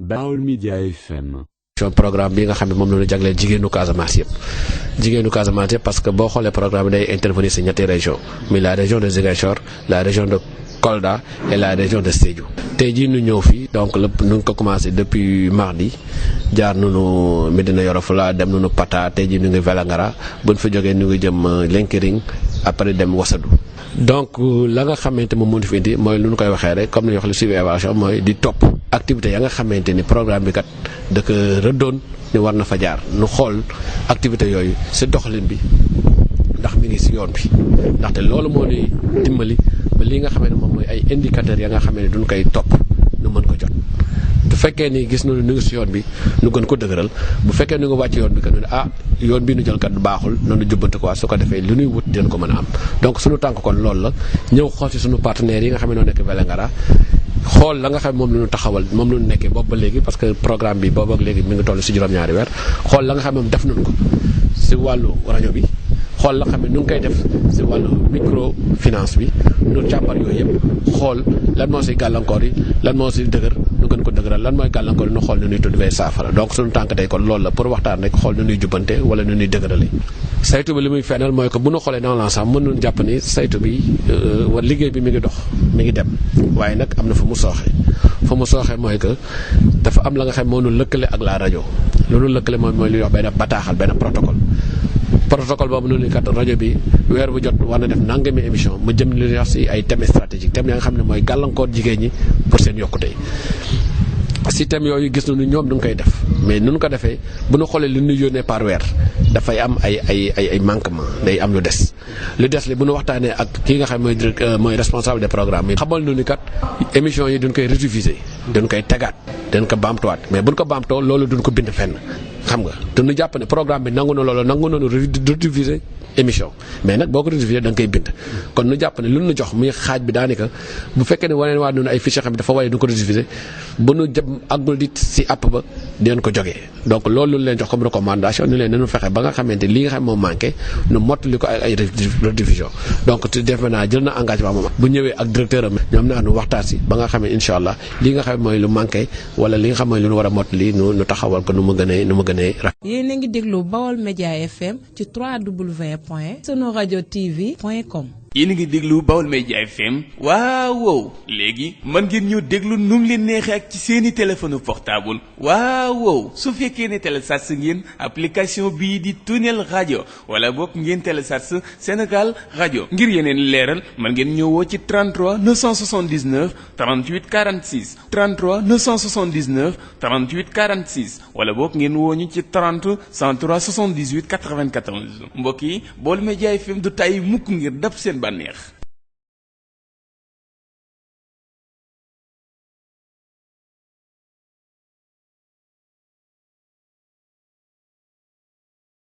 Baol Média FM. programme bi nga xam ne moom la ñu jagleel jigéenu Casamance yëpp parce que boo xoolee programme bi day intervenir ci ñetti région mais la région de Ziguinchor, la région de Kolda et la région de Sédhiou. tey jii ñu ñëw fii donc lépp ñu ngi ko commencé depuis mardi jaar nañu Médina Yoro Fula dem nañu Pata tey jii ñu ngi Vélingara buñ fa jógee ñu ngi jëm Lenkiring après dem Wassadou. donc la nga xamante moom moo ñu fi indi mooy lu ñu koy waxee rek comme ni ñu wax le suivi évaluation mooy di topp activité ya nga xamante ni programme bi kat da ko rëddoon ni war na fa jaar nu xool activité yooyu ci doxalin bi ndax mi ngi ci yoon bi ndaxte loolu moo ñuy dimbali ba li nga xamante moom mooy ay indicateurs ya nga xam ne duñ koy topp nu mën ko jot. bu fekkee ni gis nañu ñu ngi ci yoon bi nu gën ko dëgëral bu fekkee nu nga wàcc yoon bi que ne yoon bi nu jël kat baaxul noonu jubbanti ko su ko defee lu ñuy wut dinañ ko mën a am donc suñu tànk kon loolu la ñëw xool ci suñu partenaires yi nga xam ne noo nekk Vélingara xool la nga xam moom la ñu taxawal moom la ñu nekkee boobu ba léegi parce que programme bi boobu ak léegi mi ngi toll ci juróom-ñaari weer xool la nga xam ne moom def nañu ko ci wàllu rajo bi xool la nga xam ne nu ngi koy def ci wàllu microfinance bi ñu càmbar yooyu yëpp xool lan moo ci gàllankoor yi lan moo ci dëgër nu gën ko dëgëral lan mooy gàllankoor yi nu xool nu ñuy tudd saafara donc suñu tànk tey kon loolu la pour waxtaan rek xool nu ñuy jubbante wala nu ñuy dëgërale saytu bi li muy fenal mooy que bu ñu xoolee dans l'ensemble mën nañu jàpp ni saytu bi war liggéey bi mi ngi dox mi ngi dem waaye nag am na fu mu sooxee mooy que dafa am la nga xam moo nu lëkkale ak la rajo loolu lëkkale mooy li wax benn bataaxal benn protocole boobu noonu kat rajo bi weer bu jot war na def nangami émission mu jëm li wax ci ay thèmes stratégiques thèmes ya nga xam ne mooy gàllankoor jigéen ñi pour seen yokkute ci thèmes yooyu gis nañu ñoom nu ngi koy def mais nu ñu ko defee bu ñu xoolee li ñu yónnee par weer dafay am ay manquement day am lu des li bu ñu waxtaanee ak kii nga xam mooy responsable des programmes yi xamal nu ni kat émission yi duñ koy rediffuser dañ koy tegaat dañ ko baamtuwaat mais buñ ko baamtoo loolu duñ ko bind fenn xam nga te ñu jàpp ne programme bi nangu na loolu nangu nañu rediffuser émission mais nag boo ko rediffuser da nga koy bind kon ñu jàpp ne lu ñu jox muy xaaj bi daanaka bu fekkee ne waneen waa noonu ay fichier xam ne dafa waaye du ko rediffuser bu ñu jëm àggul dit ci app ba dinañ ko jógee donc loolu lu leen jox comme recommandation ni leen nañu fexe ba nga xamante li nga xam moom manqué nu mottali ko ay rediffusion donc te defe naa jël na engagement moom bu ñëwee ak directeur am ñoom naa nu waxtaan ci ba nga xam ne incha allah li nga xam mooy lu manqué wala li nga xam mooy lu ñu war a mottali nu taxawal ko nu mu gënee yéen a ngi déglu Baol Média FM ci www.sunuradioTV.com. yéen a ngi déglu Baol Média FM waaw léegi mën ngeen ñëw déglu nu mu leen neexee ak ci seeni téléphone portable waaw su fekkee ne télécharge ngeen application bii di Tunnel Radio wala boog ngeen télécharge Sénégal Radio ngir yeneen leeral mën ngeen ñëwoo ci 33 979 38 46 33 979 38 46 wala boog ngeen woo ñu ci 30 103 78 94 mbokk yi Baol Média FM du tàyyi mukk ngir dab seen bànneex.